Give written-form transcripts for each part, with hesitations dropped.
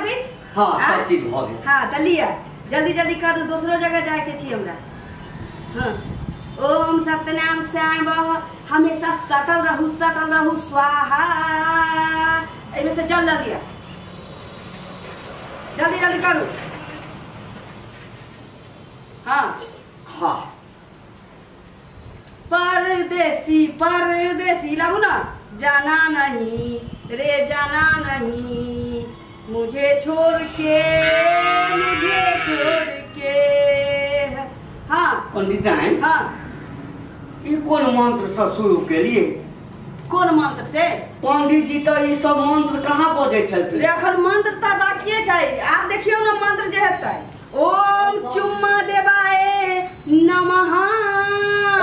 बीच हाँ सब चीज भ गेल। हाँ तो लिया जल्दी जल्दी करू दूसरो जगह जाए के छी हमरा। हाँ ओम सत्यनाम साई बाबा हमेशा सटल रहू स्वाहा। इनमें से जल लिया जल्दी जल्दी करू। हाँ हाँ परदेसी परदेसी लागू ना जाना नहीं रे जाना नहीं मुझे छोड़ के हाँ पंडित हैं हाँ ये कौन मंत्र से शुरू के लिए? कौन मंत्र से? पंडित जी तो ये सब मंत्र कहाँ बजे छलथिन? रे अखन मंत्र त बाकिए छै। आप देखियो ना मंत्र जे हेतै ओम चुम्मा देवाय नमः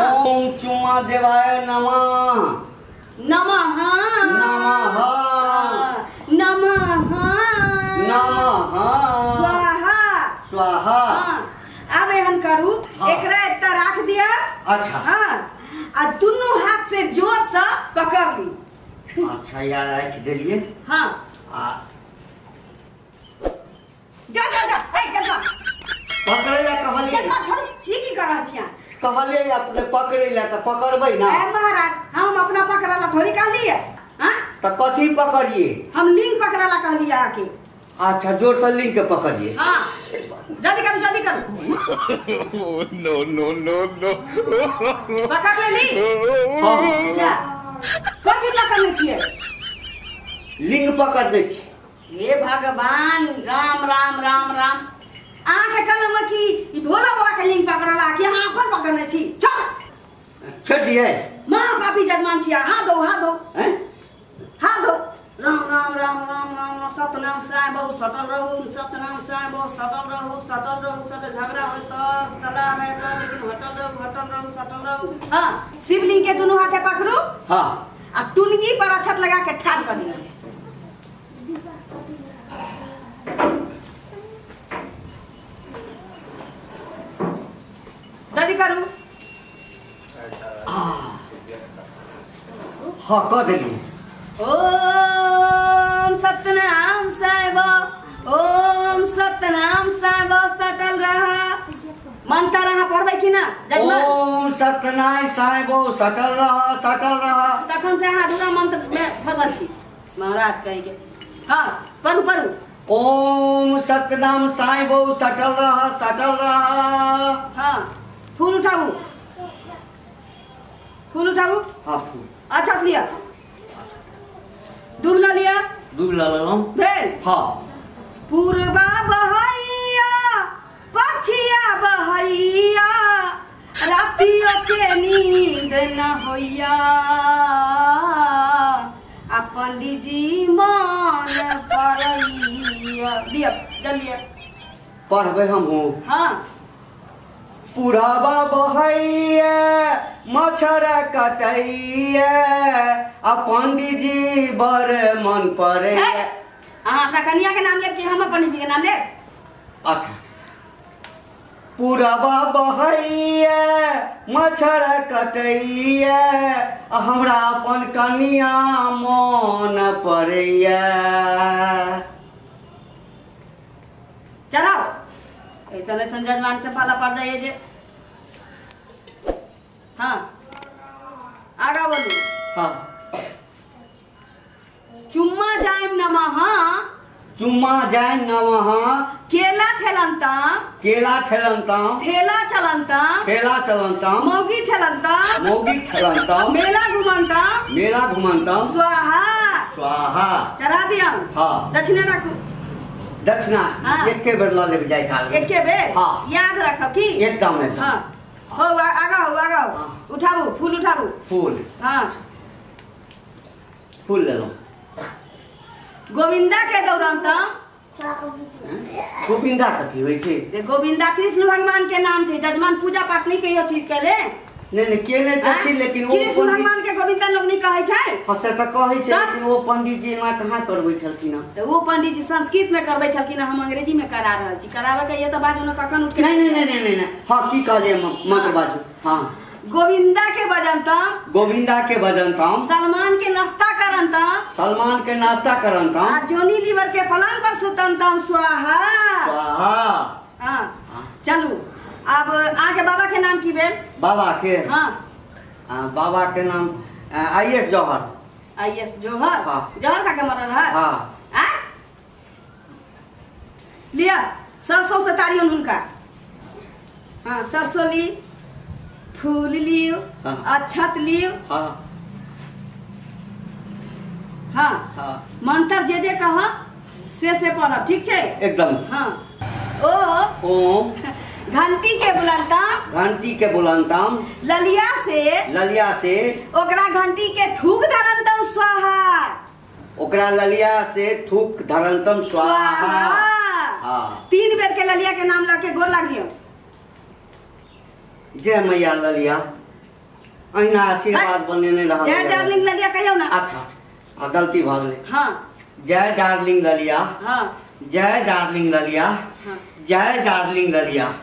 ओम चुम्मा देवाय नमः नमः नमः नमः नमः स्वाहा स्वाहा। अब एहन करू हाँ। एकरा एतऽ राख दिया। अच्छा हाँ आ दुनू हाथ से जोर से पकड़ ली। अच्छा यार रख देलिए। हाँ जा जा जा जा पकड़े ला कहलिए चल छोड़ ये की कर रहल छियै? कहलिए अपने पकड़े ला त पकड़बै ना। ए महाराज हम अपना पकड़ला थोड़ी कहलिए। हां त कथी पकड़िए? हम लिंग पकड़ला कहलिए आके। अच्छा जोर से लिंग के पकड़िए। हां जल्दी करो जल्दी करो। नो नो नो नो पकड़ ले ली। हां अच्छा कथी पकड़ले छियै? लिंग पकड़ दे छी। हे भगवान राम राम राम राम आके कहलम कि भोला बाबा के लिंग पकड़ला कि हां अपन पकड़ले छी। छोड़ दिए महापापी जजमान छिया। हाथ दो हैं? हाथ दो। राम राम राम राम राम सतनाम साई बहु सटल रहू सतनाम साई बहु सटल रहू सटल झगड़ा होय त चला है त लेकिन हटल रहू सटल रहू। हां शिवलिंग के दोनों हाथे पकड़ू। हां आ टुनगी पर अक्षत लगा के ठाड़ कर दिया। जल्दी करू। हाँ कह दिलिए। ओम सतनाम साई बाबा ओम सतनाम साई बाबा सटल रहा मंत्र रहा पढ़बै कि ना जजमान? ओम सत्यनारायण साई बहु सटल रहा। तखन से अहाँ दूसरा मंत्र में फंसल छी महाराज कहि के। हाँ पढ़ू। ओम सत्यनाम साई बहु सटल रहा। हाँ फूल उठाऊ। हाँ फूल। अच्छा लिया डूब ला लिया। डूब ला भेल। हाँ पूर्वा बहैया पछिया बहैया रातियों के नींद न होइया आ पंडित जी मन पड़ैया। लिया जल्दी पढ़बे हम हूँ। हाँ पुरावा बहैया मच्छर कटैया आ पंडित जी बड़ मन पड़े। अहाँ अपना कन्या के नाम लेब कि हम पंडित जी के नाम लेब? अच्छा पुरावा बहैया मच्छर कटैया आ हमरा अपन कन्या मन पड़ैया। चलाओ ऐसा जजमान से पाला पड़ जाइए जे। हाँ आगा बोलू। हाँ चुम्मा जायम नमः चुम्मा जाय नमः केला ठेलंतम केला ठेलंतम ठेला चलंतम मौगी ठेलंतम मेला घुमंतम स्वाहा। चढ़ा दिया। हाँ दक्षिणे रखू। दक्षिणा हाँ। एके बेर ल लेब जाय काल। एके बेर? हाँ याद रखो कि एकदम। हाँ हो आगा हो हाँ। उठाबू फूल उठाबू। फूल। हाँ फूल ले लो। गोविंदा के दौड़ंतम। गोविंदा कथी होइ छै? गोविंदा कृष्ण भगवान के नाम छै। जजमान पूजा पाठ नहीं कहियो चीज केले। नहीं के नहीं दक्षिण लेकिन वो कृष्ण भगवान के गोविंदा लोग नहीं कहै छै। हसे त कहै छै लेकिन वो पंडित जी एना कहाँ करबै छलखिन। तो वो पंडित जी संस्कृत में करबै छलखिन। हम अंग्रेजी में करा रहल छी। करावे के ये त बाजू न तखन उठ के नहीं हां की कहले मंत्र बाजू। हां गोविंदा के बजंतम गोविंदा के बजंतम सलमान के नाश्ता करंतम सलमान के नाश्ता करंतम आ जोनी लीवर के पलंग पर सुतंतम स्वाहा स्वाहा। हाँ चलू अब आगे बाबा के नाम की बेल बाबा के हाँ बाबा के नाम आईएस जौहर आईएस जौहर हाँ। जौहर का मरल रहा हाँ लिया सरसों से तारियों उनका हाँ सरसों ली फूल लियो हाँ। अक्षत लियो हाँ हाँ हाँ मंत्र जे कहा से पढ़ब ठीक है एकदम। हाँ ओ ओम घंटी के बुलंदम घंटी के बुलंदम ललिया से ओकरा घंटी के थूक धरंतम स्वाहा ओकरा ललिया से थूक धरंतम स्वाहा। हाँ 3 बेर के ललिया के नाम लाके गोर लागियो। जय मैया ललिया अहिना आशीर्वाद बनेने रहा। जय डार्लिंग ललिया कहियो ना। अच्छा अच्छा गलती भ गेलै। हाँ जय डार्लिंग ललिया हाँ जय डार्लिंग ललिया हाँ जय डार्लिंग ललिया।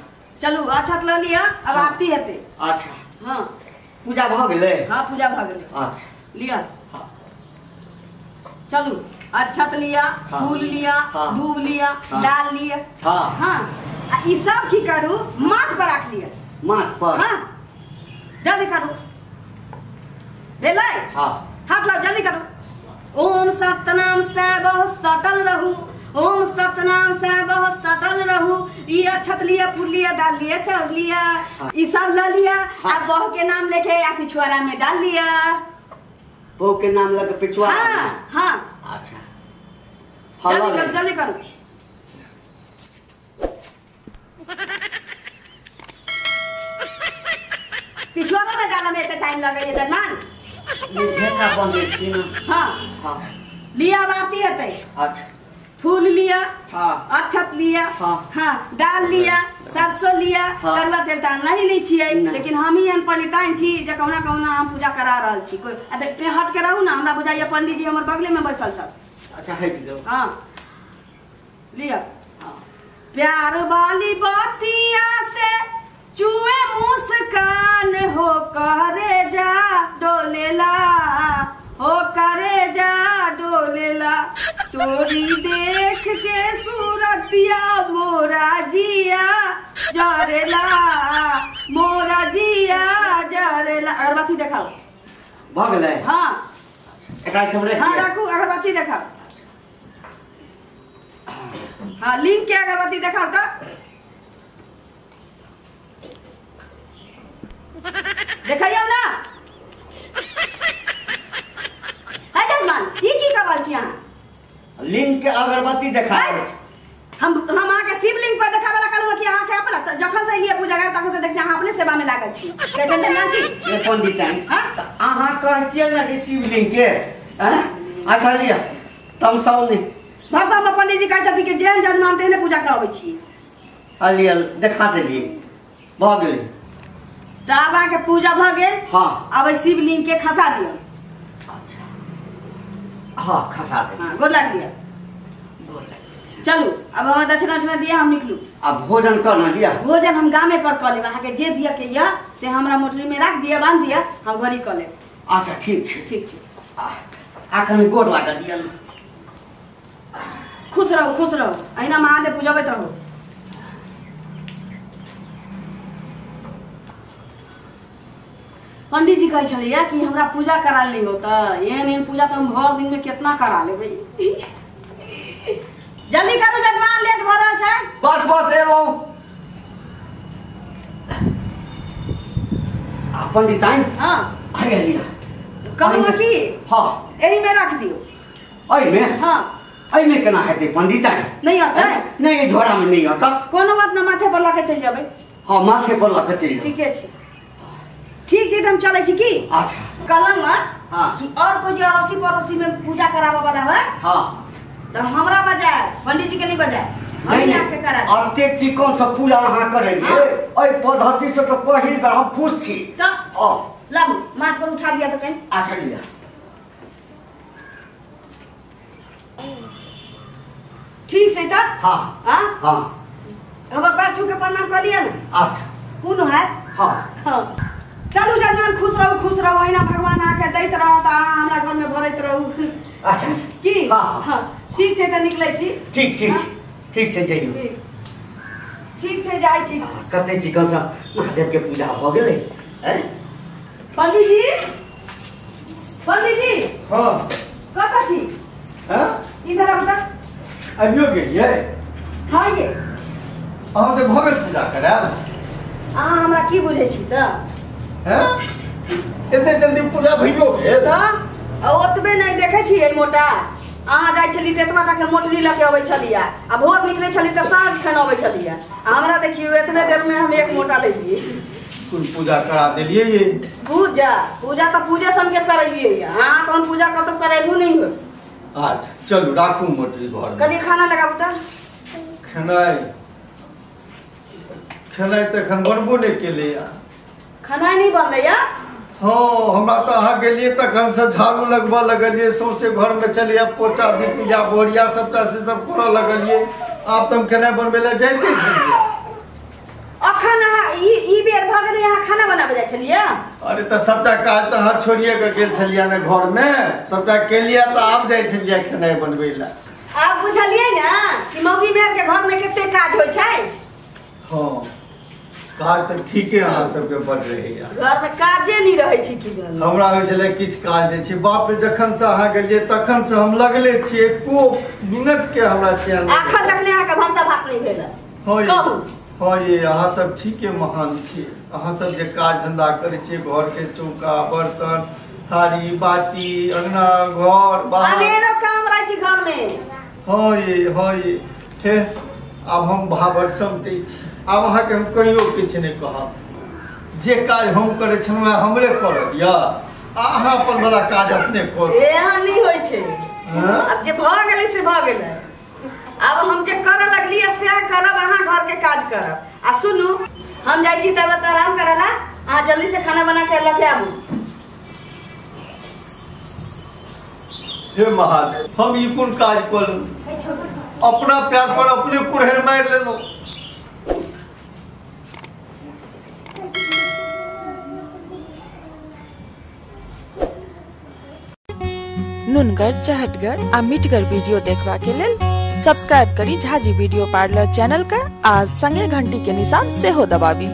चलू अक्षत ल लिया अब हाँ। आरती हेते। अच्छा हाँ पूजा भ गेलै। हाँ पूजा भ गेलै। अच्छा लिया हाँ चलू अक्षत लिया हाँ। फूल लिया हाँ। दूब लिया हाँ। डाल लिया हाँ हाँ आ ई सब की करू माथ पर रख लिया। माथ पर हाँ जल्दी करू बेलै हाँ हाथ ला जल्दी करो। ओम सतनाम से बहुत सटल रहू ओम सतनाम से बहुत सटल रहू। ये अक्षत लिया फूल लिया डाल लिया चाउर लिया हाँ। ये सब ला लिया हाँ। अब बहू के नाम लेके या पिछुआरा में डाल लिया। बहू के नाम लगे पिछुआ। हाँ हाँ अच्छा जल्दी करो जल्दी करो। पिछुआरा में डाला में इतना टाइम लगे ये जजमान। ये ढेका बन गई थी ना। हाँ हाँ लिया अब आरती हेतै। अच्छा फूल लिया हाँ अक्षत लिया हाँ। हाँ डाल लिया सरसों लिया हाँ। करुआ तेल तो नहीं ली छियै नहीं। लेकिन हम ही एहन पंडिताइन छी जे कहुना कहुना हम पूजा करा रहल छी। कोई हट के रहू ना हमरा बुझाइए पंडित जी हमर बगले में बैसल छल। अच्छा हट गयो। हाँ लिया हाँ प्यार वाली बातिया से चूहे मुस्कान हो करे जा डोलेला हो करे जा डोलेला तोरी देख के सूरतिया मोरा जिया जरेला मोरा जिया जरेला। अगरबत्ती देखाओ। भ गेलै। हाँ एकरा हमरे हाँ रखू अगरबत्ती देखाओ। हाँ लिंग के अगरबत्ती देखाओ तो देखियो ना। है जजमान ई की कर रहल छी अहाँ। लिंग के अगरबत्ती देखा है? हम आके शिवलिंग पर देखावे ला कहलहुँ कि अहाँ के अपना जखन से लिए पूजा कर तखन से देखिए अहाँ अपने सेवा में लागल छी। कैसे जान छी ये पंडिताइन हाँ? अहाँ कहतिए ना कि शिवलिंग के हैं। अच्छा लिया तम सब नहीं भाषा में पंडित जी कहै छथिन कि जेहन जजमान तेहने पूजा कराबै छी। लिया देखा देलिए भ गेलै। ताबा के पूजा भ गेल। हाँ अब शिवलिंग के खसा दियो। अच्छा हाँ खसा दे। हाँ गोर लाग लिया। चलू अब हम दक्षिणा दक्षिणा दिया हम निकलू। अब भोजन कर ना लिया। भोजन हम गामे पर कर लेब। अहाँ के जे दिया के या से हमरा मोटरी में रख दिया बांध दिया हम घरी कर लेब। अच्छा ठीक छै ठीक छै। आखन गोर लगा दिया ना। खुश रहो अहिना महादेव पूजबैत रहो। पंडित जी कहै छलिए कि हमरा पूजा करा ली हो त एहन पूजा तो हम भर दिन में कितना करा लेबै। जल्दी करू जजमान लेट भ रहल छै। बस बस एलो। पंडिताइन हाँ आ गेलिया। कहूँ की हाँ एही में रख दियो। एहि में हाँ एहि में केना हेतै पंडिताइन। नहीं आता नहीं ये झोरा में नहीं आता। कोनो बात ना माथे पर लाके चल जाबै। हाँ माथे पर लग चल। ठीके छै ठीक छै त हम चलै छी की। अच्छा कहलहुँ हाँ और कोई अड़ोसी पड़ोसी में पूजा कराबा वाला है हाँ तो हमरा बजाय पंडित जी के नहीं बजाय हम ही आके करा देब। अते चिकन सब पूजा अहाँ करेंगे। हाँ। एहि पद्धति से तो पहिल बेर हम खुश छी। तो हाँ लाबू माथ पर उठा दिया तो कहीं। अच्छा लिया। ठीक से था। हाँ हाँ हाँ अब पैर छू के प्रणाम कर लिया ना। अच्छा पुनः है। हाँ हाँ चलू जजमान खुश रहू अहिना भगवान आके दैत रहत आ हमरा घर में भरैत रहू। अच्छा की हाँ हाँ ठीक छै त निकलै छी। ठीक ठीक ठीक छै जइयो। ठीक छै जाइ छी। कते चिकन सा महादेव के पूजा भ गेलै हैं। पंडित जी हां कतऽ छी? हैं इधर आउ त। अभियो गेलियै? हाँ ये अहाँ तऽ भऽ गेल पूजा करायल। अहाँ हमरा की बुझै छी त? हैं एते जल्दी पूजा भइयो गेल? त ओतबे नहीं देखै छी ए मोटा अहाँ जाइ छली त एतबा टाके मोटरी लके अबै छलिया आ भोर निकलै छली त साँझ खन अबै छलिया। हमरा देखियो एतने देर में हम एक मोटा लेलिए। कुल पूजा करा देलिए ये। पूजा त पूजा सन के करैलिए अहाँ त हम पूजा कतो करैलू नहीं हो। अच्छा चलू राखू मोटरी घर में। कनी खाना लगाबू त। खेनाइ त एखन बनबो नहीं केले या। खाना नहीं बनले या? हाँ हमरा तो अहाँ गेलिए तखन से झाड़ू लगबऽ लगलिए सौंसे घर में चलिए पोछा दीपिया बोरिया सबटा से सब करऽ लगलिए। आब तुम केना बनबे ला जाइते छलिए? अखन ई बेर भ गेलै अहाँ खाना बनाबे जाइ छलिए? अरे तो सबटा काज तो अहाँ छोड़िए के गेल छलिए ने घर में सबटा केलिए तो आब जाइ छलिए खेनाइ बनबे ला। आब बुझलिए ना कि मौगी मेहर के घर में कते काज होय छै। हाँ काज तो ठीक है अहाँ सबके बढ़ रहे या। घर में काजे नहीं रहे छी कि भेल? हमरा होय छले किछ काज नहीं छै बाप रे जखन से अहाँ गेलिए तखन से हम लगले छी एको मिनट के हमरा चैन अखन तक अहाँ के भंसा भात नहीं भेल। कहू हाँ ये अहाँ सब ठीक है महान छी। अहाँ सब जे काज धंधा करे छी घर के चौका बर्तन थारी बाती अंगना घर बाहर अनेरो काम रहे छी घर में। हाँ ये हे अब हम भावर समझे छी। अब अहाँ के हम कहियो किछ नहीं कहब जे काज हम करे छलहुँ हमरे करब या अहाँ अपन वाला काज अपने करू। एहन नहीं होय छै। अब जे भ गेलै से भ गेलै अब हम जे कर लगली से करब अहाँ घर के काज करब। आ सुनू हम जाइ छी तब आराम करला अहाँ जल्दी से खाना बना के लके आबू। हे महादेव हम ई कोन काज करू अपना पैर पर अपने कुड़हर मार लेलहुँ। नुनगर चहटगर आ मिटगर वीडियो देखबा के लेल सब्सक्राइब करी झाजी वीडियो पार्लर चैनल का आ संगे घंटी के निशान से हो दबाबी।